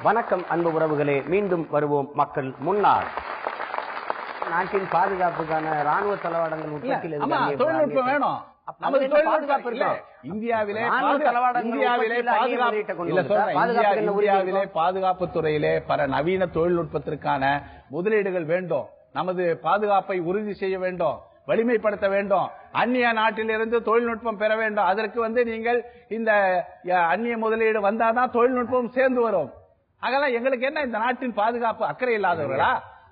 வணக்கம் அன்பு உறவுகளே, மீண்டும் வருவோம் மக்கள் முன்னாள். நாட்டின் பாதுகாப்புக்கான ராணுவ தளவாடங்கள் உற்பத்தியில் தொழில்நுட்பம் வேணும். இந்தியாவிலே பாதுகாப்பு துறையிலே பல நவீன தொழில்நுட்பத்திற்கான முதலீடுகள் வேண்டும். நமது பாதுகாப்பை உறுதி செய்ய வேண்டும், வலிமைப்படுத்த வேண்டும். அந்நிய நாட்டிலிருந்து தொழில்நுட்பம் பெற வேண்டும். அதற்கு நீங்கள் இந்த அந்நிய முதலீடு வந்தாதான் தொழில்நுட்பம் சேர்ந்து வரும். அதெல்லாம் எங்களுக்கு என்ன, இந்த நாட்டின் பாதுகாப்பு அக்கறை இல்லாதவர்களா?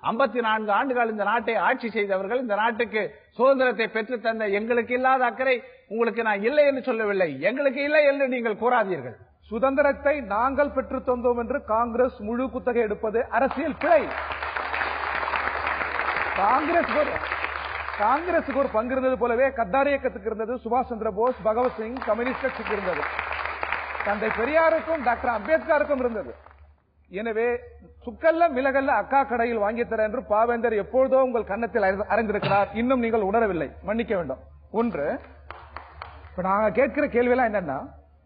54 ஆண்டுகள் இந்த நாட்டை ஆட்சி செய்தவர்கள், இந்த நாட்டுக்கு சுதந்திரத்தை பெற்று தந்த எங்களுக்கு இல்லாத அக்கறை உங்களுக்கு நான் இல்லை என்று சொல்லவில்லை. எங்களுக்கு இல்லை என்று நீங்கள் கூறாதீர்கள். சுதந்திரத்தை நாங்கள் பெற்று தந்தோம் என்று காங்கிரஸ் முழு குத்தகை எடுப்பது அரசியல் பிழை. காங்கிரசுக்கு ஒரு பங்கு இருந்தது போலவே கத்தார் இயக்கத்துக்கு இருந்தது, சுபாஷ் சந்திர போஸ், பகவத்சிங், கம்யூனிஸ்ட் கட்சிக்கு இருந்தது, தந்தை பெரியாருக்கும் டாக்டர் அம்பேத்கருக்கும் இருந்தது. எனவே சுக்கல்ல மிளகல்ல அக்கா கடையில் வாங்கி தர என்று பாவேந்தர் எப்பொழுதோ உங்கள் கன்னத்தில் அறிந்திருக்கிறார். இன்னும் நீங்கள் உணரவில்லை, மன்னிக்க வேண்டும். ஒன்று, இப்ப நாங்க கேட்கிற கேள்வியெல்லாம் என்னன்னா,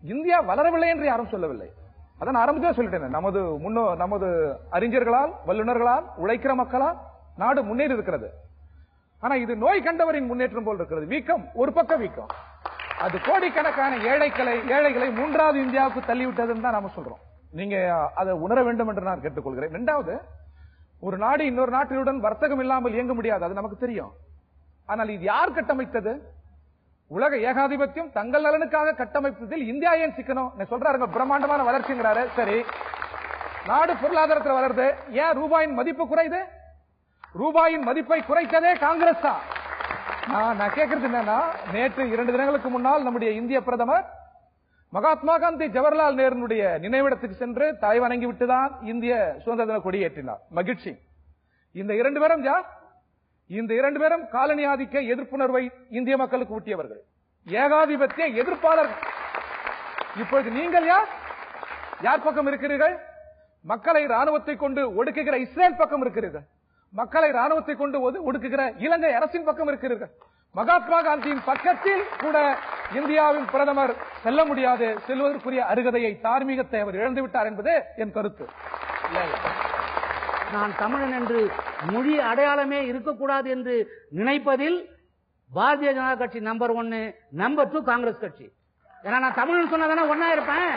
இந்தியா வளரவில்லை என்று யாரும் சொல்லவில்லை. அதான் ஆரம்பத்திலே சொல்லிட்டேன். நமது அறிஞர்களால், வல்லுநர்களால், உழைக்கிற மக்களால் நாடு முன்னேறி இருக்கிறது. ஆனா இது நோய் கண்டவரின் முன்னேற்றம் போல் இருக்கிறது. வீக்கம் ஒரு பக்கம் வீக்கம், அது கோடிக்கணக்கான ஏழைகளை மூன்றாவது இந்தியாவுக்கு தள்ளிவிட்டதுன்னு தான் நாம சொல்றோம். நீங்க அதை உணர வேண்டும் என்று நான் கேட்டுக்கொள்கிறேன். இரண்டாவது, ஒரு நாடு இன்னொரு நாட்டினுடன் வர்த்தகம் இல்லாமல் இயங்க முடியாது, அது நமக்கு தெரியும். ஆனால் இது யார் கட்டமைத்தது? உலக ஏகாதிபத்தியம் தங்கள் நலனுக்காக கட்டமைப்பதில் இந்தியா ஏன் சிக்கணும் சொல்றாருங்க. பிரம்மாண்டமான வளர்ச்சிங்கிறாரு. சரி, நாடு பொருளாதாரத்தில் வளருது, ஏன் ரூபாயின் மதிப்பு குறையுது? ரூபாயின் மதிப்பை குறைத்ததே காங்கிரஸ் தான். நான் கேட்கறது என்னன்னா, நேற்று 2 தினங்களுக்கு முன்னால் நம்முடைய இந்திய பிரதமர் மகாத்மா காந்தி ஜவஹர்லால் நேருடைய நினைவிடத்துக்கு சென்று தாய் வணங்கி விட்டுதான் இந்திய சுதந்திர தின கொடியேற்றினார். மகிழ்ச்சி. இந்த 2 பேரும் யார்? இந்த 2 பேரும் காலனி ஆதிக்க எதிர்ப்புணர்வை இந்திய மக்களுக்கு ஊட்டியவர்கள், ஏகாதிபத்திய எதிர்ப்பாளர்கள். இப்பொழுது நீங்கள் யார் பக்கம் இருக்கிறீர்கள்? மக்களை ராணுவத்தை கொண்டு ஒடுக்குகிற இஸ்ரேல் பக்கம் இருக்கிறீர்கள். மக்களை ராணுவத்தை கொண்டு ஒடுக்குகிற இலங்கை அரசின் பக்கம் இருக்கிறீர்கள். மகாத்மா காந்தியின் பக்கத்தில் கூட இந்தியாவின் பிரதமர் செல்ல முடியாது. செல்வதற்குரிய அருகதையை, தார்மீகத்தை அவர் இழந்துவிட்டார் என்பது என் கருத்து. நான் தமிழன் என்று மொழி அடையாளமே இருக்கக்கூடாது என்று நினைப்பதில் பாரதிய ஜனதா கட்சி நம்பர் 1, நம்பர் 2 காங்கிரஸ் கட்சி. ஏன்னா நான் தமிழன் சொன்னதானே ஒன்னா இருப்பேன்.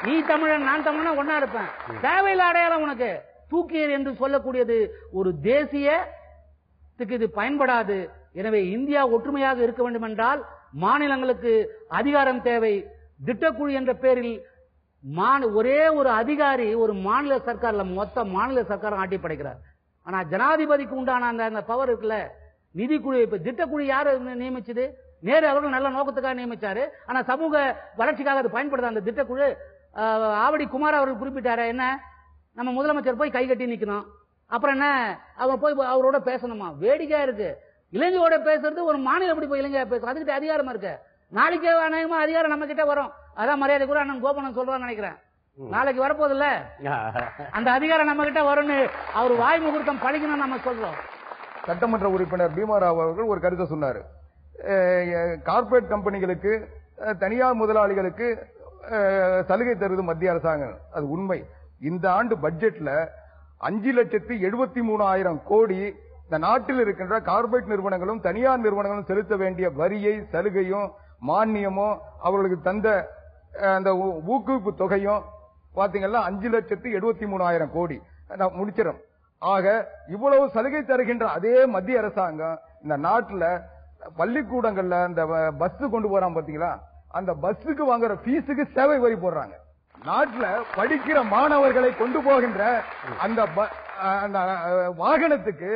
நீ தமிழன், நான் தமிழன் ஒன்னா இருப்பேன். தேவையில்லை அடையாளம் உனக்கு. தூக்கியர் என்று சொல்லக்கூடியது ஒரு தேசியத்துக்கு இது பயன்படாது. எனவே இந்தியா ஒற்றுமையாக இருக்க வேண்டும் என்றால் மாநிலங்களுக்கு அதிகாரம் தேவை. திட்டக்குழு என்ற பெயரில் ஒரே ஒரு அதிகாரி ஒரு மாநில சர்க்கார்ல மொத்த மாநில சர்க்காரும் ஆட்டி படைக்கிறார். ஆனா ஜனாதிபதிக்கு உண்டான அந்த பவர் இருக்குல்ல, நிதிக்குழு. இப்ப திட்டக்குழு யாரு நியமிச்சது? நேரு அவர்கள் நல்ல நோக்கத்துக்காக நியமிச்சாரு. ஆனா சமூக வளர்ச்சிக்காக அது பயன்படுது அந்த திட்டக்குழு. ஆவடி குமார் அவர்கள் குறிப்பிட்டாரு, என்ன நம்ம முதலமைச்சர் போய் கை கட்டி நிக்கணும், அப்புறம் என்ன அவர் போய் அவரோட பேசணுமா? வேடிக்கையா இருக்கு. இளைஞரோட பேசுறது ஒரு மாநிலம் எப்படி போய் இளைஞர் பேசும்? அதுக்கிட்ட அதிகாரம் இருக்கு. நாளைக்கே அநேகமா அதிகாரம் நம்ம கிட்ட வரும். அதான் மரியாதை கூட அண்ணன் கோபனம் சொல்றான்னு நினைக்கிறேன். நாளைக்கு வரப்போது இல்ல, அந்த அதிகாரம் நம்ம கிட்ட வரும்னு அவர் வாய் முகூர்த்தம் பழிக்கணும் நம்ம சொல்றோம். சட்டமன்ற உறுப்பினர் பீமாராவ் அவர்கள் ஒரு கருத்தை சொன்னாரு. கார்பரேட் கம்பெனிகளுக்கு, தனியார் முதலாளிகளுக்கு சலுகை தருவது மத்திய அரசாங்கம். அது உண்மை. இந்த ஆண்டு பட்ஜெட்ல 5,73,000 கோடி இந்த நாட்டில் இருக்கின்ற கார்பரேட் நிறுவனங்களும் தனியார் நிறுவனங்களும் செலுத்த வேண்டிய வரியை, சலுகையும், மானியமும், அவர்களுக்கு தந்த அந்த ஊக்குவிப்பு தொகையும் பாத்தீங்கன்னா 5,73,000 கோடி முடிச்சிடும். ஆக இவ்வளவு சலுகை தருகின்ற அதே மத்திய அரசாங்கம் இந்த நாட்டில் பள்ளிக்கூடங்கள்ல அந்த பஸ் கொண்டு போறான் பாத்தீங்களா, அந்த பஸ்ஸுக்கு வாங்குற ஃபீஸுக்கு சேவை வரி போடுறாங்க. நாட்டில் படிக்கிற மாணவர்களை கொண்டு போகின்ற அந்த வாகனத்துக்கு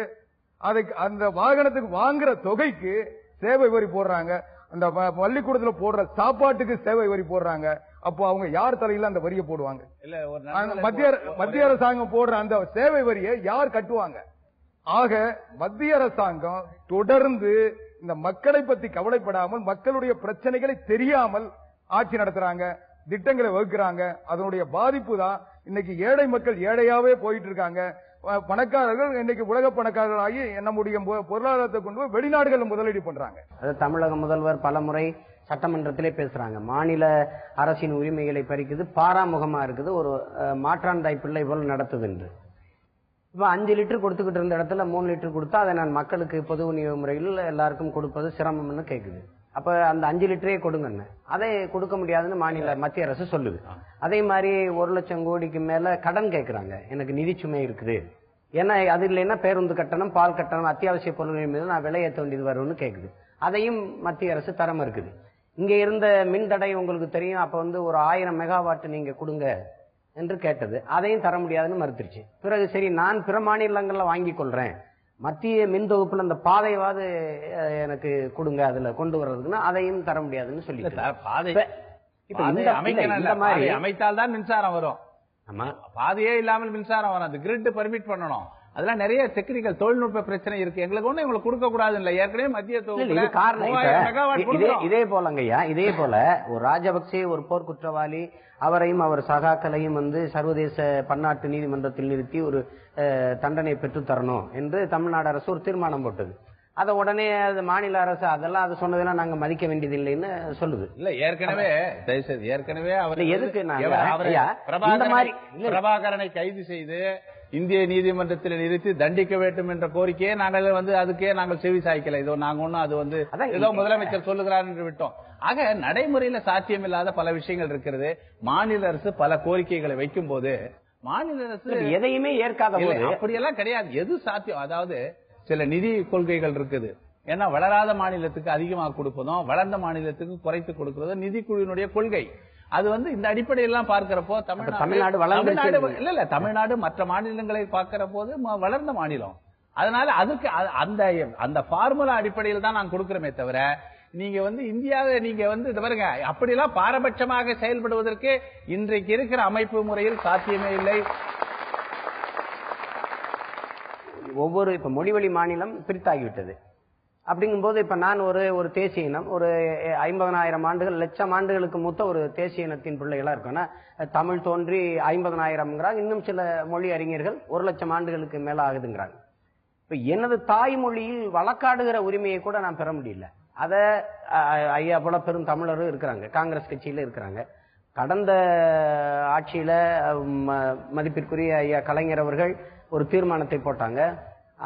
அந்த வாகனத்துக்கு வாங்குற தொகைக்கு சேவை வரி போடுறாங்க. அந்த பள்ளிக்கூடத்தில் போடுற சாப்பாட்டுக்கு சேவை வரி போடுறாங்க. அப்போ அவங்க யார் தலையில அந்த வரியை போடுவாங்க? மத்திய அரசாங்கம் போடுற அந்த சேவை வரியை யார் கட்டுவாங்க? ஆக மத்திய அரசாங்கம் தொடர்ந்து இந்த மக்களை பத்தி கவலைப்படாமல், மக்களுடைய பிரச்சனைகளை தெரியாமல் ஆட்சி நடத்துறாங்க, திட்டங்களை வகுக்கிறாங்க. அதனுடைய பாதிப்பு தான் இன்னைக்கு ஏழை மக்கள் ஏழையாவே போயிட்டு இருக்காங்க. பணக்காரர்கள் இன்னைக்கு உலக பணக்காரர்களாகி நம்முடைய பொருளாதாரத்தை கொண்டு போய் வெளிநாடுகளில் முதலீடு பண்றாங்க. தமிழக முதல்வர் பலமுறை சட்டமன்றத்திலே பேசுறாங்க. மாநில அரசின் உரிமைகளை பறிக்குது, பாராமுகமா இருக்குது, ஒரு மாற்றாந்தாய் பிள்ளை போல் நடத்துது என்று. இப்ப 5 லிட்டர் கொடுத்துக்கிட்டு இருந்த இடத்துல 3 லிட்டர் கொடுத்தா அதை நான் மக்களுக்கு பொது விநியோக முறையில் எல்லாருக்கும் கொடுப்பது சிரமம்னு கேக்குது. அப்ப அந்த 5 லிட்டரே கொடுங்கன்னு, அதை கொடுக்க முடியாதுன்னு மத்திய அரசு சொல்லுது. அதே மாதிரி 1 லட்சம் கோடிக்கு மேல கடன் கேட்கறாங்க, எனக்கு நிதி சுமை இருக்குது, ஏன்னா அது இல்லைன்னா பேருந்து கட்டணம், பால் கட்டணம், அத்தியாவசிய பொருட்கள் மீது நான் விலையேற்ற வேண்டியது வரும்னு கேக்குது. அதையும் மத்திய அரசு தரம் இருக்குது. இங்க இருந்த மின் தடை உங்களுக்கு தெரியும், அப்ப ஒரு 1000 மெகாவாட் நீங்க கொடுங்க என்று கேட்டது, அதையும் தர முடியாதுன்னு மறுத்துருச்சு. பிறகு சரி நான் பிற மாநிலங்கள்ல வாங்கி கொள்றேன், மத்திய மின் தொகுப்புல அந்த பாதைவாது எனக்கு கொடுங்க அதுல கொண்டு வர்றதுக்குன்னா அதையும் தர முடியாதுன்னு சொல்லி அமைத்தால்தான் மின்சாரம் வரும். ஆமா, பாதையே இல்லாமல் மின்சாரம் வரும். அந்த கிரிட் பெர்மிட் பண்ணணும். அதெல்லாம் நிறைய டெக்னிக்கல் தொழில்நுட்ப பிரச்சனை இருக்கு. எங்களுக்கு ஒண்ணு உங்களுக்கு கொடுக்க கூடாது இல்ல, ஏற்கனவே மத்திய இதே போலங்கய்யா, இதே போல ஒரு ராஜபக்சே ஒரு போர் குற்றவாளி, அவரையும் அவர் சகாக்களையும் சர்வதேச பன்னாட்டு நீதிமன்றத்தில் நிறுத்தி ஒரு தண்டனை பெற்று தரணும் என்று தமிழ்நாடு அரசு ஒரு தீர்மானம் போட்டது. அத உடனே மாநில அரசு அதெல்லாம் அது சொன்னதெல்லாம் நாங்க மதிக்க வேண்டியது இல்லைன்னு சொல்லுது. இல்ல ஏற்கனவே அவர் எதுக்கு பிரபாகரனை கைது செய்து இந்திய நீதிமன்றத்தில் நிறுத்தி தண்டிக்க வேண்டும் என்ற கோரிக்கையை நாங்கள் அதுக்கே நாங்கள் செவி சாய்க்கல. இதோ நாங்க ஒண்ணும் அது ஏதோ முதலமைச்சர் சொல்லுகிறார் என்று விட்டோம். ஆக நடைமுறையில சாத்தியமில்லாத பல விஷயங்கள் இருக்கிறது. மாநில அரசு பல கோரிக்கைகளை வைக்கும் போது மாநில அரசு எதையுமே ஏற்காத போது அப்படியெல்லாம் கிடையாது. எது சாத்தியம், அதாவது சில நிதி கொள்கைகள் இருக்குது. ஏன்னா வளராத மாநிலத்துக்கு அதிகமாக கொடுப்பதும் வளர்ந்த மாநிலத்துக்கு குறைத்து கொடுக்கிறதும் நிதிக்குழுவினுடைய கொள்கை. அது இந்த அடிப்படையெல்லாம் பார்க்கிறப்போ தமிழ்நாடு மற்ற மாநிலங்களை பார்க்கிற போது வளர்ந்த மாநிலம். அதனால அதுக்கு அந்த பார்முலா அடிப்படையில் தான் நான் கொடுக்கிறோமே தவிர, நீங்க இந்தியாவை நீங்க பாருங்க, அப்படியெல்லாம் பாரபட்சமாக செயல்படுவதற்கு இன்றைக்கு இருக்கிற அமைப்பு முறையில் சாத்தியமே இல்லை. ஒவ்வொரு இப்ப மொழிவழி மாநிலம் பிரித்தாகிவிட்டது. அப்படிங்கும்போது இப்ப நான் ஒரு தேசிய இனம், ஒரு 50,000 ஆண்டுகள் லட்சம் ஆண்டுகளுக்கு மூத்த ஒரு தேசிய இனத்தின் பிள்ளைகளா இருக்கோம்னா, தமிழ் தோன்றி 50,000 இன்னும் சில மொழி அறிஞர்கள் 1,00,000 ஆண்டுகளுக்கு மேல ஆகுதுங்கிறாங்க. இப்ப எனது தாய்மொழியில் வழக்காடுகிற உரிமையை கூட நான் பெற முடியல. அத ஐயா போல பெரும் தமிழரும் இருக்கிறாங்க, காங்கிரஸ் கட்சியில இருக்கிறாங்க. கடந்த ஆட்சியில மதிப்பிற்குரிய ஐயா கலைஞர் அவர்கள் ஒரு தீர்மானத்தை போட்டாங்க,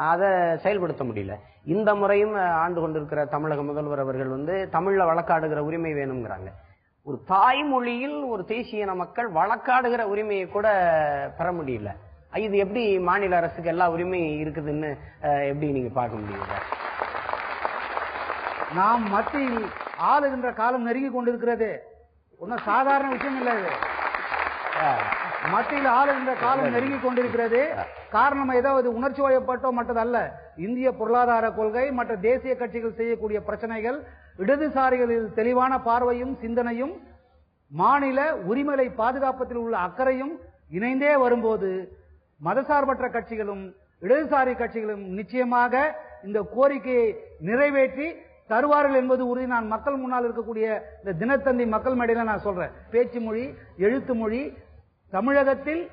அதை செயல்படுத்த முடியல. இந்த முறையும் ஆண்டு கொண்டிருக்கிற தமிழக முதல்வர் அவர்கள் தமிழ்ல வழக்காடுகிற உரிமை வேணுங்கிறாங்க. ஒரு தாய்மொழியில் ஒரு தேசிய இன மக்கள் வழக்காடுகிற உரிமையை கூட பெற முடியல. இது எப்படி மாநில அரசுக்கு எல்லா உரிமையும் இருக்குதுன்னு எப்படி நீங்க பார்க்க முடியுங்க? நாம் மத்தியில் ஆளுகின்ற காலம் நெருங்கி கொண்டிருக்கிறது. ஒன்னும் சாதாரண விஷயம் இல்லை. மத்தியில் ஆளுகின்ற காலம் நெருங்கி கொண்டிருக்கிறது. காரணம் ஏதாவது உணர்ச்சி வயப்பட்டோ மற்றதல்ல. இந்திய பொருளாதார கொள்கை மற்ற தேசிய கட்சிகள் செய்யக்கூடிய பிரச்சனைகள், இடதுசாரிகளில் தெளிவான பார்வையும் சிந்தனையும் மாநில உரிமையை பாதுகாப்பதில் உள்ள அக்கறையும் இணைந்தே வரும்போது மதசார்பற்ற கட்சிகளும் இடதுசாரி கட்சிகளும் நிச்சயமாக இந்த கோரிக்கையை நிறைவேற்றி தருவார்கள் என்பது உறுதி. நான் மக்கள் முன்னால் இருக்கக்கூடிய இந்த தினத்தந்தி மக்கள் மேடையில நான் சொல்றேன், பேச்சு மொழி, எழுத்து மொழி தமிழகத்தில்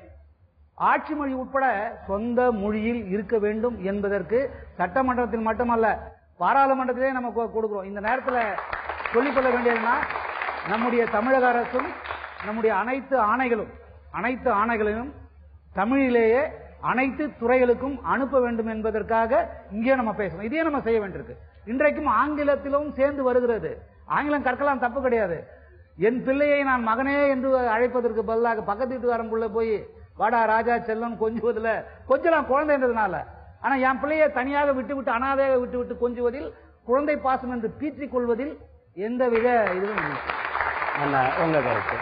ஆட்சி மொழி உட்பட சொந்த மொழியில் இருக்க வேண்டும் என்பதற்கு சட்டமன்றத்தில் மட்டுமல்ல பாராளுமன்றத்திலே நம்ம கொடுக்கிறோம். இந்த நேரத்தில் சொல்லிக்கொள்ள வேண்டியதுன்னா, நம்முடைய தமிழக அரசும் நம்முடைய அனைத்து ஆணைகளையும் தமிழிலேயே அனைத்து துறைகளுக்கும் அனுப்ப வேண்டும் என்பதற்காக இங்கே நம்ம பேசணும். இதே நம்ம செய்ய வேண்டியிருக்கு. இன்றைக்கும் ஆங்கிலத்திலும் சேர்ந்து வருகிறது. ஆங்கிலம் கற்கலாம், தப்பு கிடையாது. என் பிள்ளையை நான் மகனே என்று அழைப்பதற்கு பதிலாக பக்கத்து வீட்டுக்காரங்குள்ள போய் வாடா ராஜா செல்லம் கொஞ்சுவதில் கொஞ்சலாம் குழந்தைன்றதுனால. ஆனா என் பிள்ளையை தனியாக விட்டுவிட்டு அனாதையாக விட்டுவிட்டு கொஞ்சுவதில், குழந்தை பாசம் என்று பீற்றிக் கொள்வதில் எந்தவித இதுவும் இல்லை. உங்க கருத்து?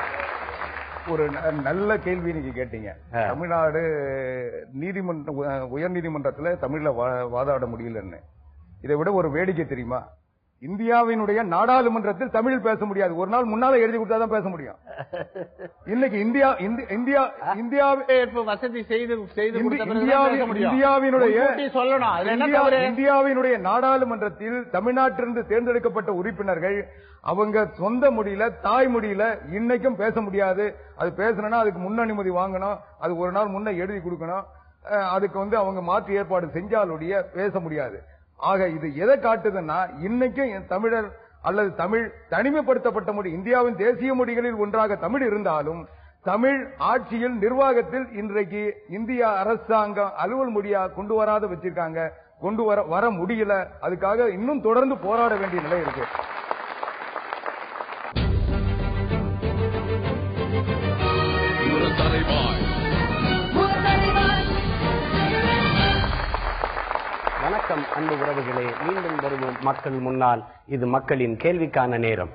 ஒரு நல்ல கேள்வி நீங்க கேட்டீங்க. தமிழ்நாடு உயர் நீதிமன்றத்துல தமிழ்ல வாதாட முடியலன்னு. இதை விட ஒரு வேடிக்கை தெரியுமா? இந்தியாவினுடைய நாடாளுமன்றத்தில் தமிழில் பேச முடியாது. ஒரு நாள் முன்னால எழுதி கொடுத்தாதான் பேச முடியும். இன்னைக்கு வசதி செய்து இந்தியாவினுடைய நாடாளுமன்றத்தில் தமிழ்நாட்டிலிருந்து தேர்ந்தெடுக்கப்பட்ட உறுப்பினர்கள் அவங்க சொந்த மொழியில தாய்மொழியில இன்னைக்கும் பேச முடியாது. அது பேசணும்னா அதுக்கு முன் அனுமதி வாங்கணும், அது ஒரு நாள் முன்ன எழுதி கொடுக்கணும். அதுக்கு அவங்க மாற்று ஏற்பாடு செஞ்சாலுடைய பேச முடியாது. ஆக இது எதை காட்டுதுன்னா, இன்னைக்கும் தமிழர் அல்லது தமிழ் தனிமைப்படுத்தப்பட்ட மொழி, இந்தியாவின் தேசிய மொழிகளில் ஒன்றாக தமிழ் இருந்தாலும் தமிழ் ஆட்சியில் நிர்வாகத்தில் இன்றைக்கு இந்திய அரசாங்கம் அலுவல் மொழியா கொண்டு வராத வச்சிருக்காங்க, கொண்டு வர முடியல. அதுக்காக இன்னும் தொடர்ந்து போராட வேண்டிய நிலை இருக்கு. வணக்கம் அன்பு உறவுகளே, மீண்டும் வருவோம் மக்கள் முன்னால். இது மக்களின் கேள்விக்கான நேரம்.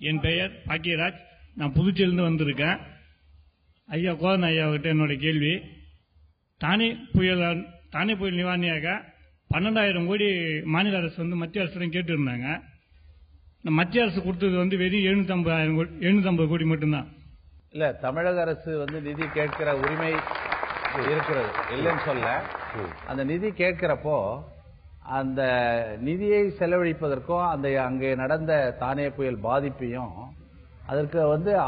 என் பெயர் பாக்கியராஜ், நான் புதுச்சேரியிலிருந்து வந்திருக்கேன். ஐயா கோதன் ஐயாவிட்ட என்னோட கேள்வி, தானே புயல் நிவாரணியாக 12,000 கோடி மாநில அரசு மத்திய அரசிடம் கேட்டு இருந்தாங்க. மத்திய அரசு கொடுத்தது வெறும் 750 கோடி மட்டும்தான். இல்ல, தமிழக அரசு நிதி கேட்கிற உரிமை இருக்கிறது, இல்லைன்னு சொல்ல. அந்த நிதி கேட்கிறப்போ அந்த நிதியை செலவழிப்பதற்கும் அங்கே நடந்த தானே புயல் பாதிப்பையும் அதற்கு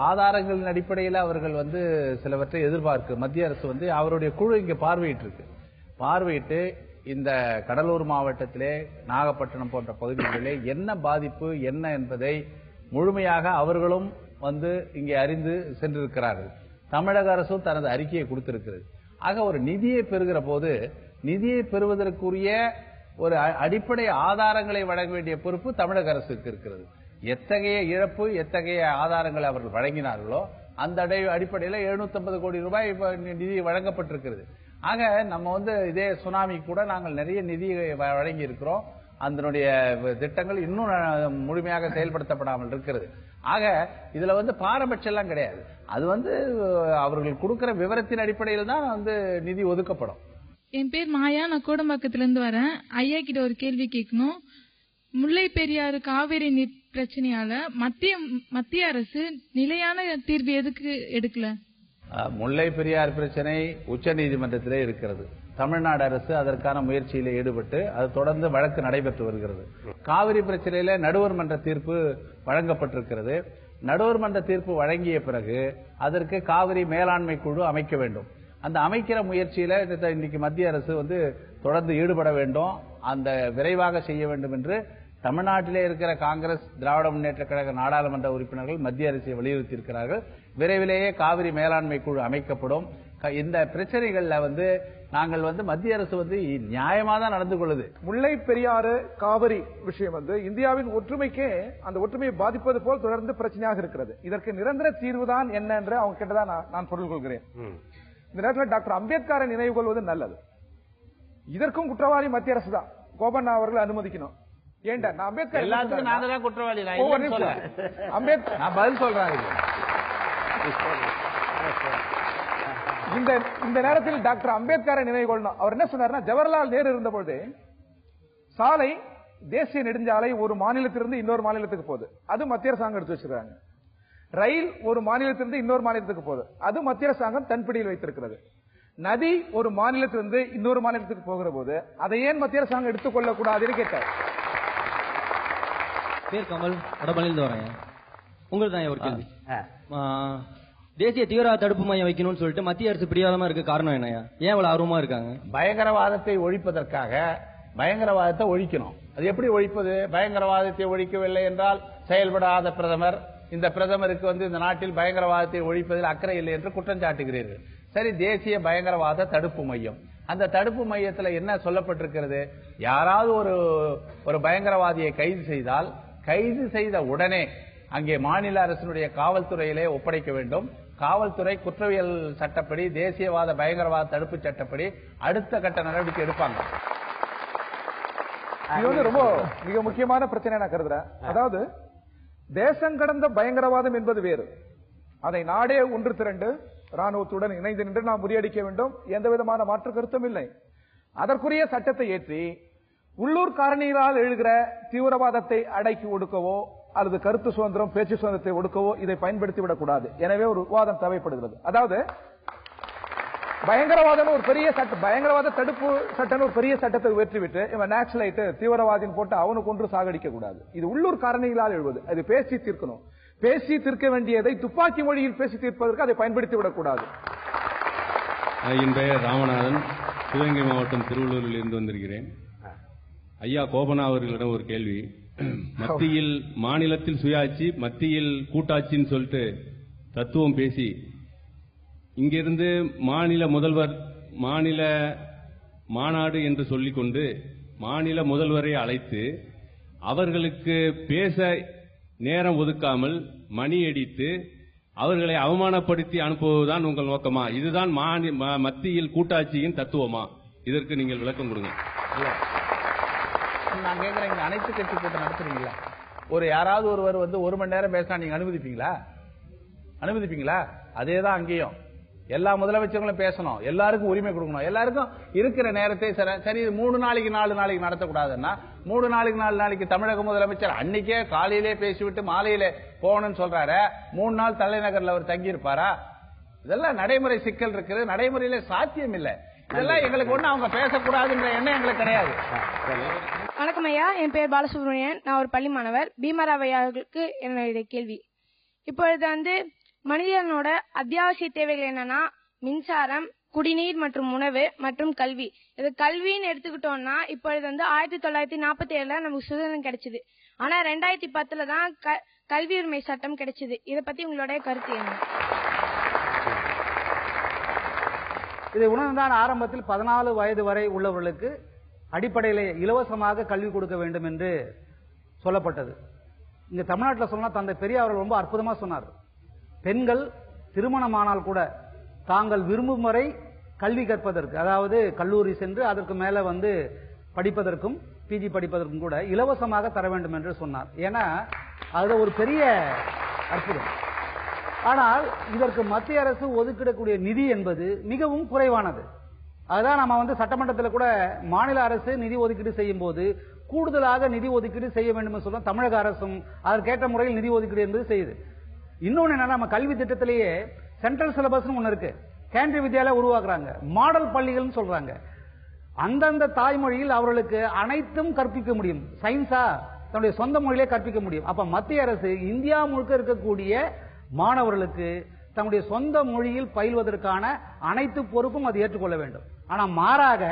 ஆதாரங்களின் அடிப்படையில் அவர்கள் சிலவற்றை எதிர்பார்க்க மத்திய அரசு அவருடைய குழு இங்க பார்வையிட்டு இந்த கடலூர் மாவட்டத்திலே நாகப்பட்டினம் போன்ற பகுதிகளிலே என்ன பாதிப்பு என்ன என்பதை முழுமையாக அவர்களும் இங்கே அறிந்து சென்றிருக்கிறார்கள். தமிழக அரசும் தனது அறிக்கையை கொடுத்திருக்கிறது. ஆக ஒரு நிதியை பெறுகிற போது நிதியை பெறுவதற்குரிய ஒரு அடிப்படை ஆதாரங்களை வழங்க வேண்டிய பொறுப்பு தமிழக அரசுக்கு இருக்கிறது. எத்தகைய இழப்பு, எத்தகைய ஆதாரங்களை அவர்கள் வழங்கினார்களோ அந்த அடிப்படையில் 750 கோடி ரூபாய் நிதி வழங்கப்பட்டிருக்கிறது. ஆக நம்ம இதே சுனாமி கூட நாங்கள் நிறைய நிதி வழங்கி இருக்கிறோம். அதனுடைய திட்டங்கள் இன்னும் முழுமையாக செயல்படுத்தப்படாமல் இருக்கிறது. ஆக இதுல பாரபட்சம் எல்லாம் கிடையாது. அது அவர்கள் கொடுக்கிற விவரத்தின் அடிப்படையில் தான் நிதி ஒதுக்கப்படும். என் பேர் மாயா, நான் கோடம்பாக்கத்துல இருந்து வரேன். ஐயா கிட்ட ஒரு கேள்வி கேட்கணும். முல்லை பெரியாறு காவிரி நீர் பிரச்சனையால மத்திய அரசு நிலையான தீர்வு எதுக்கு எடுக்கல? முல்லை பெரியாறு பிரச்சனை உச்ச நீதிமன்றத்திலே இருக்கிறது. தமிழ்நாடு அரசு அதற்கான முயற்சியில ஈடுபட்டு அது தொடர்ந்து வழக்கு நடைபெற்று வருகிறது. காவிரி பிரச்சனையில நடுவர் மன்ற தீர்ப்பு வழங்கப்பட்டிருக்கிறது. நடுவர் மன்ற தீர்ப்பு வழங்கிய பிறகு அதற்கு காவிரி மேலாண்மை குழு அமைக்க வேண்டும். அந்த அமைக்கிற முயற்சியில இன்னைக்கு மத்திய அரசு தொடர்ந்து ஈடுபட வேண்டும், அந்த விரைவாக செய்ய வேண்டும் என்று தமிழ்நாட்டிலே இருக்கிற காங்கிரஸ், திராவிட முன்னேற்ற கழக நாடாளுமன்ற உறுப்பினர்கள் மத்திய அரசை வலியுறுத்தி இருக்கிறார்கள். விரைவிலேயே காவிரி மேலாண்மை குழு அமைக்கப்படும். இந்த பிரச்சனைகள்ல நாங்கள் மத்திய அரசு நியாயமா தான் நடந்து கொள்ளுது. முல்லை பெரியாறு காவிரி விஷயம் இந்தியாவின் ஒற்றுமைக்கே அந்த ஒற்றுமையை பாதிப்பது போல் தொடர்ந்து பிரச்சனையாக இருக்கிறது. இதற்கு நிரந்தர தீர்வுதான் என்ன என்று அவங்க கிட்டதான் நான் பொருள் கொள்கிறேன். இந்த நேரத்தில் டாக்டர் அம்பேத்கரை நினைவு கொள்வது நல்லது. இதற்கும் குற்றவாளி மத்திய அரசு தான். கோபண்ணா அவர்கள் அனுமதிக்கணும். ஏண்டா நான் அம்பேத்கர் எல்லாத்துக்கும் நாங்க தான் குற்றவாளி. அம்பேத்கர் நான் பதில் சொல்றேன். இந்த நேரத்தில் டாக்டர் அம்பேத்கரை நினைவு கொள்ளணும். அவர் என்ன சொன்னார்னா, ஜவஹர்லால் நேரு இருந்த பொழுது சாலை தேசிய நெடுஞ்சாலை ஒரு மாநிலத்திலிருந்து இன்னொரு மாநிலத்துக்கு போகுது, அது மத்திய அரசாங்கம் எடுத்து வச்சிருக்காங்க. ரயில் ஒரு மாநிலத்திலிருந்து இன்னொரு மாநிலத்துக்கு போகுது, அது மத்திய அரசாங்கம் தன் பிடியில் வைத்திருக்கிறது. நதி ஒரு மாநிலத்திலிருந்து இன்னொரு மாநிலத்துக்கு போகிற போது அதை ஏன் மத்திய அரசாங்கம் எடுத்துக்கொள்ள கூடாதுன்னு கேட்டார். பேர் கமல், வடபழனிலிருந்து வரேன். உங்களுக்கு தான் ஒரு கேள்வி. தேசிய தீவிரவாத தடுப்பு மையம் வைக்கணும்னு சொல்லிட்டு மத்திய அரசு பிடிவாதமா இருக்க காரணம் என்னையா? ஏன் இவ்வளவு ஆர்வமா இருக்காங்க? பயங்கரவாதத்தை ஒழிப்பதற்காக பயங்கரவாதத்தை ஒழிக்கணும். அது எப்படி ஒழிப்பது? பயங்கரவாதத்தை ஒழிக்கவில்லை என்றால் செயல்படாத பிரதமர், இந்த பிரதமருக்கு இந்த நாட்டில் பயங்கரவாதத்தை ஒழிப்பதில் அக்கறை இல்லை என்று குற்றம் சாட்டுகிறீர்கள். சரி, தேசிய பயங்கரவாத தடுப்பு மையம், அந்த தடுப்பு மையத்தில் என்ன சொல்லப்பட்டிருக்கிறது? யாராவது ஒரு பயங்கரவாதியை கைது செய்தால் கைது செய்த உடனே அங்கே மாநில அரசினுடைய காவல்துறையிலே ஒப்படைக்க வேண்டும். காவல்துறை குற்றவியல் சட்டப்படி, தேசியவாத பயங்கரவாத தடுப்பு சட்டப்படி அடுத்த கட்ட நடவடிக்கை எடுப்பாங்க. இது ரொம்ப மிக முக்கியமான பிரச்சனை நான் கருதுறேன். அதாவது தேசம் கடந்த பயங்கரவாதம் என்பது வேறு. அதை நாடே ஒன்று திரண்டு ராணுவத்துடன் இணைந்து நின்று நாம் முறியடிக்க வேண்டும். எந்த விதமான மாற்று கருத்தும் இல்லை. அதற்குரிய சட்டத்தை ஏற்றி உள்ளூர் காரணிகளால் எழுகிற தீவிரவாதத்தை அடக்கி ஒடுக்கவோ அல்லது கருத்து சுதந்திரம், பேச்சு சுதந்திரத்தை ஒடுக்கவோ இதை பயன்படுத்திவிடக் கூடாது. எனவே ஒரு விவாதம் தேவைப்படுகிறது. அதாவது பயங்கரவாதம் ஒரு பெரிய சட்டம், பயங்கரவாத தடுப்பு சட்டம் ஒரு பெரிய சட்டத்தை உயர்த்திவிட்டு இவன் நேக்சலைட் தீவிரவாதின்னு போட்டு அவனுக்கு ஒன்று சாகடிக்க கூடாது. இது உள்ளூர் காரணிகளால் எழுவது. அது பேசி தீர்க்கணும். பேசி தீர்க்க வேண்டியதை துப்பாக்கி மொழியில் பேசி தீர்ப்பதற்கு அதை பயன்படுத்தி விடக்கூடாது. என் பெயர் ராமநாதன், சிவகங்கை மாவட்டம் திருவள்ளூரில் இருந்து வந்திருக்கிறேன். ஐயா கோபனா அவர்களிடம் ஒரு கேள்வி. மத்தியில் மாநிலத்தில் சுயாட்சி, மத்தியில் கூட்டாட்சின்னு சொல்லிட்டு தத்துவம் பேசி இங்கிருந்து மாநில முதல்வர் மாநில மாநாடு என்று சொல்லிக்கொண்டு மாநில முதல்வரை அழைத்து அவர்களுக்கு பேச நேரம் ஒதுக்காமல் மணி அடித்து அவர்களை அவமானப்படுத்தி அனுப்புவதுதான் உங்கள் நோக்கமா? இதுதான் மத்தியில் கூட்டாட்சியின் தத்துவமா? இதற்கு நீங்கள் விளக்கம் கொடுங்க. நான் கேட்கிறேன், இங்க அனைத்து கட்சி கூட்டம் நடத்துறீங்களா? யாராவது ஒருவர் வந்து 1 மணி நேரம் பேசினா நீங்க அனுமதிப்பீங்களா? அதேதான் அங்கேயும் எல்லா முதலமைச்சர்களும் பேசணும், எல்லாருக்கும் உரிமை கொடுக்கணும், எல்லாருக்கும் இருக்கிற நேரத்தை சரி 3 நாளைக்கு 4 நாளைக்கு நடத்தக்கூடாதுன்னா 3 நாளைக்கு 4 நாளைக்கு தமிழக முதலமைச்சர் அன்னைக்கே காலையிலே பேசிவிட்டு மாலையிலே போகணும்னு சொல்றாரு. 3 நாள் தலைநகர்ல அவர் தங்கி இருப்பாரா? இதெல்லாம் நடைமுறை சிக்கல் இருக்குது, நடைமுறையில சாத்தியம் இல்லை. இதெல்லாம் எங்களுக்கு ஒண்ணு அவங்க பேசக்கூடாதுன்ற எண்ணம் எங்களுக்கு கிடையாது. வணக்கம் ஐயா, என் பேர் பாலசுப்ரமணியன், நான் ஒரு பள்ளி மாணவர். பீமராவ் ஐயா அவர்களுக்கு என்னுடைய கேள்வி. இப்பொழுது வந்து மனிதனோட அத்தியாவசிய தேவைகள் என்னன்னா மின்சாரம், குடிநீர் மற்றும் உணவு மற்றும் கல்வி. இது கல்வின்னு எடுத்துக்கிட்டோம்னா இப்பொழுது வந்து 1947 நமக்கு சுதந்திரம் கிடைச்சது. ஆனா 2010 தான் கல்வி உரிமை சட்டம் கிடைச்சது. இதை பத்தி உங்களுடைய கருத்து என்ன? இதை உணர்ந்தான் ஆரம்பத்தில் 14 வயது வரை உள்ளவர்களுக்கு அடிப்படையில் இலவசமாக கல்வி கொடுக்க வேண்டும் என்று சொல்லப்பட்டது. இங்க தமிழ்நாட்டில் சொன்னா தந்தை பெரியார் அவர்கள் ரொம்ப அற்புதமா சொன்னார். பெண்கள் திருமணமானால் கூட தாங்கள் விரும்பும் வரை கல்வி கற்பதற்கு, அதாவது கல்லூரி சென்று அதற்கு மேல வந்து படிப்பதற்கும் பிஜி படிப்பதற்கும் கூட இலவசமாக தர வேண்டும் என்று சொன்னார். ஏன்னா அது ஒரு பெரிய அற்புதம். ஆனால் இதற்கு மத்திய அரசு ஒதுக்கிடக்கூடிய நிதி என்பது மிகவும் குறைவானது. அதுதான் நம்ம வந்து சட்டமன்றத்தில் கூட மாநில அரசு நிதி ஒதுக்கீடு செய்யும் போது கூடுதலாக நிதி ஒதுக்கீடு செய்ய வேண்டும் சொல்ல தமிழக அரசும் அதற்கேற்ற முறையில் நிதி ஒதுக்கீடு என்பது செய்யுது. இன்னொன்னு என்னன்னா, நம்ம கல்வி திட்டத்திலேயே சென்ட்ரல் சிலபஸ் ஒன்னு இருக்கு, கேந்திரிய வித்யாலயா உருவாக்குறாங்க, மாடல் பள்ளிகள் சொல்றாங்க. அந்தந்த தாய்மொழியில் அவர்களுக்கு அனைத்தும் கற்பிக்க முடியும். சயின்ஸா தன்னுடைய சொந்த மொழியிலே கற்பிக்க முடியும். அப்ப மத்திய அரசு இந்தியா முழுக்க இருக்கக்கூடிய மாணவர்களுக்கு தன்னுடைய சொந்த மொழியில் பயில்வதற்கான அனைத்து பொறுப்பும் அது ஏற்றுக்கொள்ள வேண்டும். ஆனா மாறாக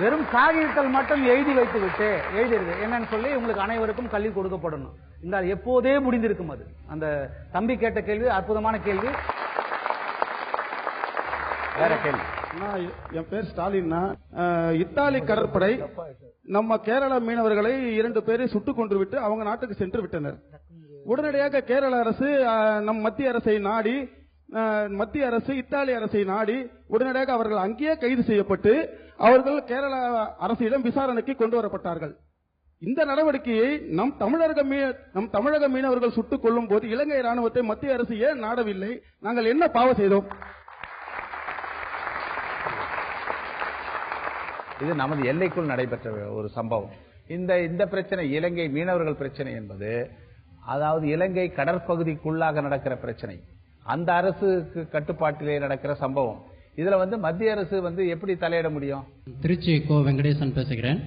வெறும் காகிதத்தில் மட்டும் எழுதி வைத்து விட்டு எழுதிருக்கு என்னன்னு சொல்லி உங்களுக்கு அனைவருக்கும் கல்வி கொடுக்கப்படணும். இந்த எப்போதே முடிந்திருக்கும். அது அந்த தம்பி கேட்ட கேள்வி அற்புதமான கேள்வி. வேற கேள்வி. என் பேர் ஸ்டாலின். இத்தாலி கடற்படை நம்ம கேரள மீனவர்களை 2 பேரை சுட்டுக் கொன்று விட்டு அவங்க நாட்டுக்கு சென்று விட்டனர். உடனடியாக கேரள அரசு நம் மத்திய அரசை நாடி, மத்திய அரசு இத்தாலி அரசை நாடி உடனடியாக அவர்கள் அங்கேயே கைது செய்யப்பட்டு அவர்கள் கேரள அரசிடம் விசாரணைக்கு கொண்டு வரப்பட்டார்கள். இந்த நடவடிக்கையை நம் தமிழக மீனவர்கள் சுட்டுக் கொள்ளும் போது இலங்கை ராணுவத்தை மத்திய அரசு ஏன் நாடவில்லை? நாங்கள் என்ன பாவம் செய்தோம்? இது நமது எல்லைக்குள் நடைபெற்ற ஒரு சம்பவம். இந்த பிரச்சனை இலங்கை மீனவர்கள் பிரச்சனை என்பது அதாவது இலங்கை கடற்பகுதிக்குள்ளாக நடக்கிற பிரச்சனை, அந்த அரசுக்கு கட்டுப்பாட்டிலே நடக்கிற சம்பவம். இதுல வந்து மத்திய அரசு வந்து எப்படி தலையிட முடியும்? திருச்சி கோ வெங்கடேசன் பேசுகிறேன்,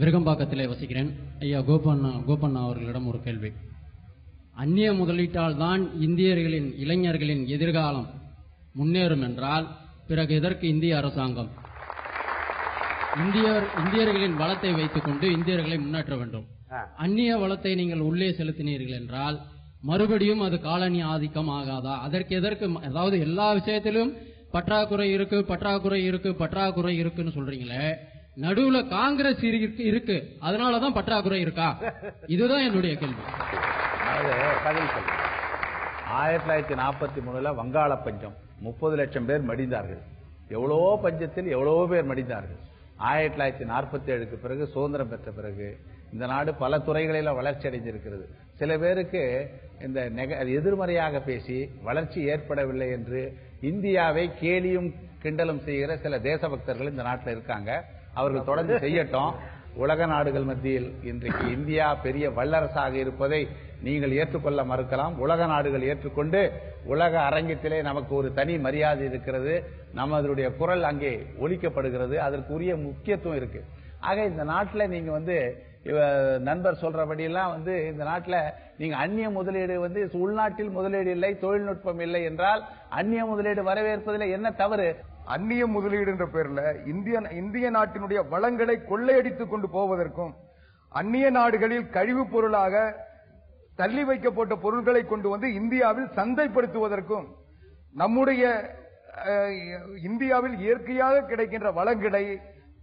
விருகம்பாக்கத்திலே வசிக்கிறேன். ஐயா கோபண்ணா அவர்களிடம் ஒரு கேள்வி. அந்நிய முதலீட்டால் தான் இந்தியர்களின் இளைஞர்களின் எதிர்காலம் முன்னேறும் என்றால் பிறகு எதற்கு இந்திய அரசாங்கம்? இந்தியர்களின் வளத்தை வைத்துக் கொண்டு இந்தியர்களை முன்னேற்ற வேண்டும். அந்நிய வளத்தை நீங்கள் உள்ளே செலுத்தினீர்கள் என்றால் மறுபடியும் அது காலனி ஆதிக்கம் ஆகாதா? அதற்கு எதற்கு? அதாவது எல்லா விஷயத்திலும் பற்றாக்குறை இருக்குன்னு சொல்றீங்களே, நடுவுல காங்கிரஸ் இருக்கு, அதனாலதான் பற்றாக்குறை இருக்கா? இதுதான் என்னுடைய கேள்வி. 1943 வங்காள பஞ்சம் 30 லட்சம் பேர் மடிந்தார்கள். எவ்வளவோ பஞ்சத்தில் எவ்வளவோ பேர் மடிந்தார்கள். 1947க்கு பிறகு சுதந்திரம் பெற்ற பிறகு இந்த நாடு பல துறைகளில வளர்ச்சி அடைந்திருக்கிறது. சில பேருக்கு இந்த எதிர்மறையாக பேசி வளர்ச்சி ஏற்படவில்லை என்று இந்தியாவை கேலியும் கிண்டலும் செய்கிற சில தேசபக்தர்கள் இந்த நாட்டில் இருக்காங்க. அவர்கள் தொடர்ந்து செய்யட்டும். உலக நாடுகள் மத்தியில் இன்றைக்கு இந்தியா பெரிய வல்லரசாக இருப்பதை நீங்கள் ஏற்றுக்கொள்ள மறுக்கலாம். உலக நாடுகள் ஏற்றுக்கொண்டு உலக அரங்கத்திலே நமக்கு ஒரு தனி மரியாதை இருக்கிறது, நமதுடைய குரல் அங்கே ஒலிக்கப்படுகிறது, அதற்குரிய முக்கியத்துவம் இருக்கு. ஆக இந்த நாட்டில் நீங்க வந்து நண்பர் சொல்றபடியெல்லாம் வந்து இந்த நாட்டில் நீங்க அந்நிய முதலீடு வந்து உள்நாட்டில் முதலீடு இல்லை, தொழில்நுட்பம் இல்லை என்றால் அந்நிய முதலீடு வரவேற்பதில் என்ன தவறு? அந்நிய முதலீடு என்ற பேர்ல இந்திய நாட்டினுடைய வளங்களை கொள்ளையடித்துக் கொண்டு போவதற்கும் அந்நிய நாடுகளில் கழிவுப் பொருளாக தள்ளி வைக்கப்பட்ட பொருட்களை கொண்டு வந்து இந்தியாவில் சந்தைப்படுத்துவதற்கும் நம்முடைய இந்தியாவில் இயற்கையாக கிடைக்கின்ற வளங்களை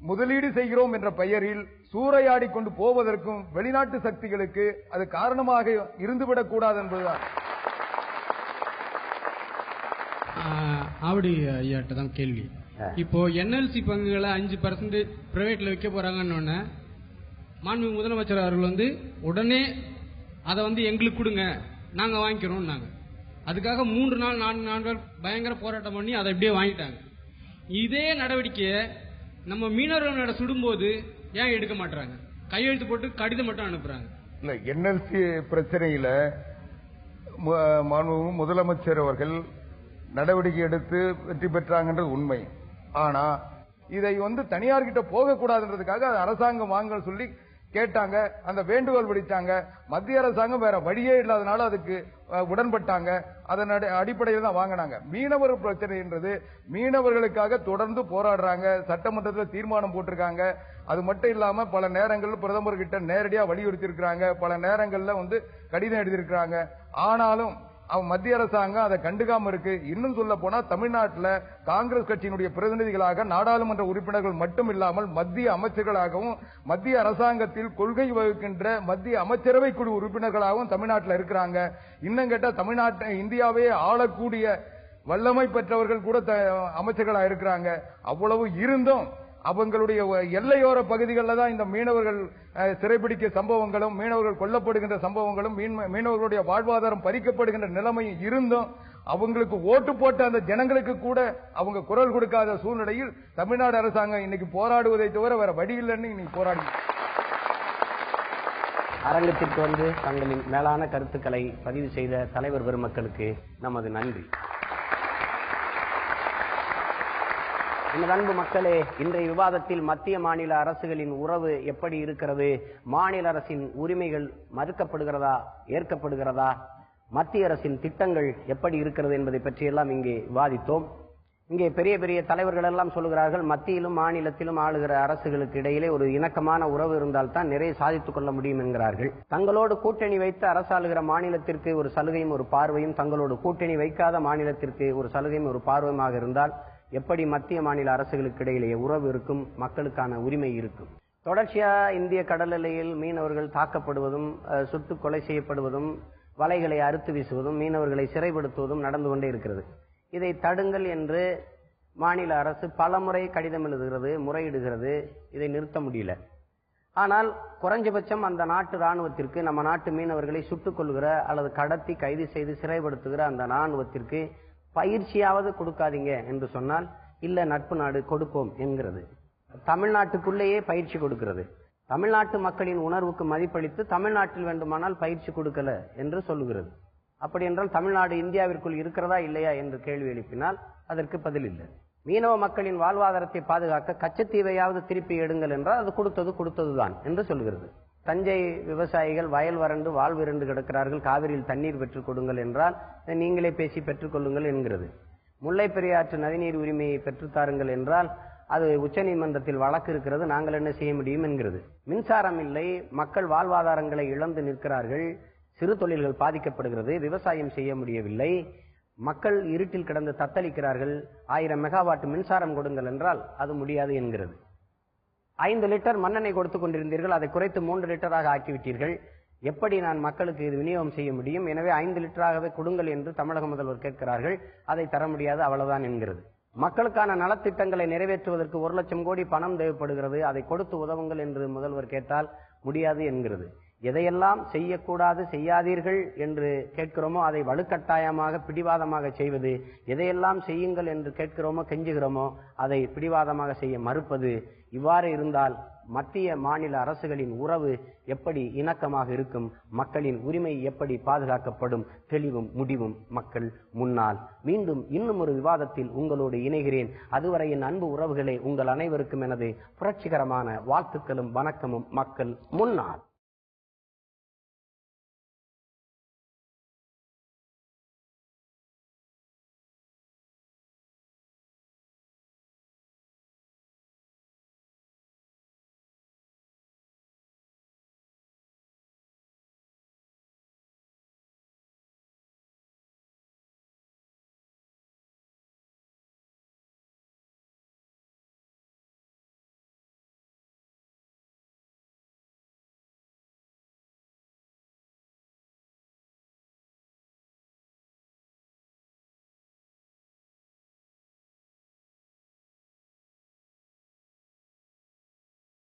முதலீடு செய்கிறோம் என்ற பெயரில் சூறையாடி கொண்டு போவதற்கும் வெளிநாட்டு சக்திகளுக்கு அது காரணமாக இருந்துவிடக் கூடாது என்பதுதான். ஆவடி ஐயாட்ட தான் கேள்வி. இப்போ என்எல்சி பங்குகளை 5% பிரைவேட்ல வைக்க போறாங்கன்னு மாண்பு முதலமைச்சர் அவர்கள் உடனே அதை எங்களுக்கு கொடுங்க, நாங்க வாங்கிக்கிறோம். அதுக்காக 3 நாள் 4 நாட்கள் பயங்கர போராட்டம் பண்ணி அதை அப்படியே வாங்கிட்டாங்க. இதே நடவடிக்கையை நம்ம மீனவர்கள் சுடும்போது ஏன் எடுக்க மாட்டாங்க? கையெழுத்து போட்டு கடிதம் மட்டும் அனுப்புறாங்க. இல்ல, என்எல்சி பிரச்சனையில மாண்பு முதலமைச்சர் அவர்கள் நடவடிக்கை எடுத்து வெற்றி பெற்றாங்கன்றது உண்மை. ஆனா இதை தனியார்கிட்ட போக கூடாதுன்றதுக்காக அரசாங்கம் வாங்க சொல்லி கேட்டாங்க, அந்த வேண்டுகோள் விடுத்தாங்க. மத்திய அரசாங்கம் வேற வழியே இல்லாதனால அதுக்கு உடன்பட்டாங்க. அதன் அடிப்படையில் தான் வாங்கினாங்க. மீனவர் பிரச்சனைன்றது மீனவர்களுக்காக தொடர்ந்து போராடுறாங்க, சட்டமன்றத்தில் தீர்மானம் போட்டிருக்காங்க. அது மட்டும் இல்லாம பல நேரங்களில் பிரதமர் கிட்ட நேரடியா வலியுறுத்தி இருக்கிறாங்க, பல நேரங்களில் கடிதம் எழுதியிருக்கிறாங்க. ஆனாலும் மத்திய அரசாங்கம் அதை கண்டுக்காம இருக்கு. இன்னும் சொல்ல போனா தமிழ்நாட்டில் காங்கிரஸ் கட்சியினுடைய பிரதிநிதிகளாக நாடாளுமன்ற உறுப்பினர்கள் மட்டும் இல்லாமல் மத்திய அமைச்சர்களாகவும் மத்திய அரசாங்கத்தில் கொள்கை வகுக்கின்ற மத்திய அமைச்சரவை குழு உறுப்பினர்களாகவும் தமிழ்நாட்டில் இருக்கிறாங்க. இன்னும் கேட்டா தமிழ்நாட்டை இந்தியாவே ஆளக்கூடிய வல்லமை பெற்றவர்கள் கூட அமைச்சர்களாக இருக்கிறாங்க. அவ்வளவு இருந்தும் அவங்களுடைய எல்லையோர பகுதிகளில் தான் இந்த மீனவர்கள் சிறைபிடிக்க சம்பவங்களும் மீனவர்கள் கொல்லப்படுகின்ற சம்பவங்களும் மீனவர்களுடைய வாழ்வாதாரம் பறிக்கப்படுகின்ற நிலைமையும் இருந்தும் அவங்களுக்கு ஓட்டு போட்ட அந்த ஜனங்களுக்கு கூட அவங்க குரல் கொடுக்காத சூழ்நிலையில் தமிழ்நாடு அரசாங்கம் இன்னைக்கு போராடுவதை தவிர வேற வழி இல்லைன்னு இன்னைக்கு போராடி அரங்கத்திற்கு தங்களின் மேலான கருத்துக்களை பதிவு செய்த தலைவர் பெருமக்களுக்கு நமது நன்றி. அன்பு மக்களே, இன்றைய விவாதத்தில் மத்திய மாநில அரசுகளின் உறவு எப்படி இருக்கிறது, மாநில அரசின் உரிமைகள் மறுக்கப்படுகிறதா ஏற்கப்படுகிறதா, மத்திய அரசின் திட்டங்கள் எப்படி இருக்கிறது என்பதை பற்றியெல்லாம் இங்கே விவாதித்தோம். இங்கே பெரிய பெரிய தலைவர்கள் எல்லாம் சொல்லுகிறார்கள், மத்தியிலும் மாநிலத்திலும் ஆளுகிற அரசுகளுக்கு இடையிலே ஒரு இணக்கமான உறவு இருந்தால்தான் நிறைய சாதித்துக் கொள்ள முடியும் என்கிறார்கள். தங்களோடு கூட்டணி வைத்து அரசாளுகிற மாநிலத்திற்கு ஒரு சலுகையும் ஒரு பார்வையும், தங்களோடு கூட்டணி வைக்காத மாநிலத்திற்கு ஒரு சலுகையும் ஒரு பார்வையுமாக இருந்தால் எப்படி மத்திய மாநில அரசுகளுக்கு இடையிலேயே உறவு இருக்கும், மக்களுக்கான உரிமை இருக்கும்? தொடர்ச்சியா இந்திய கடல் எல்லையில் மீனவர்கள் தாக்கப்படுவதும் சுட்டு கொலை செய்யப்படுவதும் வலைகளை அறுத்து வீசுவதும் மீனவர்களை சிறைப்படுத்துவதும் நடந்து கொண்டே இருக்கிறது. இதை தடுங்கள் என்று மாநில அரசு பலமுறை கடிதம் எழுதுகிறது, முறையிடுகிறது. இதை நிறுத்த முடியல. ஆனால் குறைஞ்சபட்சம் அந்த நாட்டு ராணுவத்திற்கு, நம்ம நாட்டு மீனவர்களை சுட்டுக் கொள்கிற அல்லது கடத்தி கைது செய்து சிறைப்படுத்துகிற அந்த ராணுவத்திற்கு பயிற்சியாவது கொடுக்காதீங்க என்று சொன்னால், இல்ல நட்பு நாடு கொடுப்போம் என்கிறது. தமிழ்நாட்டுக்குள்ளேயே பயிற்சி கொடுக்கிறது. தமிழ்நாட்டு மக்களின் உணர்வுக்கு மதிப்பளித்து தமிழ்நாட்டில் வேண்டுமானால் பயிற்சி கொடுக்கல என்று சொல்லுகிறது. அப்படி என்றால் தமிழ்நாடு இந்தியாவிற்குள் இருக்கிறதா இல்லையா என்று கேள்வி எழுப்பினால் அதற்கு பதில் இல்லை. மீனவ மக்களின் வாழ்வாதாரத்தை பாதுகாக்க கச்சத்தீவையாவது திருப்பி எடுங்கள் என்றால் அது கொடுத்ததுதான் என்று சொல்கிறது. தஞ்சை விவசாயிகள் வயல் வறண்டு வாழ்விரண்டு கிடக்கிறார்கள், காவிரியில் தண்ணீர் பெற்றுக் கொடுங்கள் என்றால் நீங்களே பேசி பெற்றுக் கொள்ளுங்கள் என்கிறது. முல்லை பெரியாற்று நதிநீர் உரிமையை பெற்றுத்தாருங்கள் என்றால் அது உச்சநீதிமன்றத்தில் வழக்கு இருக்கிறது, நாங்கள் என்ன செய்ய முடியும் என்கிறது. மின்சாரம் இல்லை, மக்கள் வாழ்வாதாரங்களை இழந்து நிற்கிறார்கள், சிறு தொழில்கள் பாதிக்கப்படுகிறது, விவசாயம் செய்ய முடியவில்லை, மக்கள் இருட்டில் கிடந்து தத்தளிக்கிறார்கள். 1000 மெகாவாட் மின்சாரம் கொடுங்கள் என்றால் அது முடியாது என்கிறது. 5 லிட்டர் மண்ணெண்ணெய் கொடுத்துக் கொண்டிருந்தீர்கள், அதை குறைத்து 3 லிட்டராக ஆக்கிவிட்டீர்கள். எப்படி நான் மக்களுக்கு இது விநியோகம் செய்ய முடியும்? எனவே 5 லிட்டராகவே கொடுங்கள் என்று தமிழக முதல்வர் கேட்கிறார்கள். அதை தர முடியாது, அவ்வளவுதான் என்கிறது. மக்களுக்கான நலத்திட்டங்களை நிறைவேற்றுவதற்கு 1 லட்சம் கோடி பணம் தேவைப்படுகிறது, அதை கொடுத்து உதவுங்கள் என்று முதல்வர் கேட்டால் முடியாது என்கிறது. எதையெல்லாம் செய்யக்கூடாது, செய்யாதீர்கள் என்று கேட்கிறோமோ அதை வலுக்கட்டாயமாக பிடிவாதமாக செய்வது, எதையெல்லாம் செய்யுங்கள் என்று கேட்கிறோமோ கெஞ்சுகிறோமோ அதை பிடிவாதமாக செய்ய மறுப்பது. இவ்வாறு இருந்தால் மத்திய மாநில அரசுகளின் உறவு எப்படி இணக்கமாக இருக்கும், மக்களின் உரிமை எப்படி பாதுகாக்கப்படும்? தெளிவும் முடிவும் மக்கள் முன்னால். மீண்டும் இன்னும் ஒரு விவாதத்தில் உங்களோடு இணைகிறேன். அதுவரை என் அன்பு உறவுகளே, உங்கள் அனைவருக்கும் எனது புரட்சிகரமான வாழ்த்துக்களும் வணக்கமும். மக்கள் முன்னால்.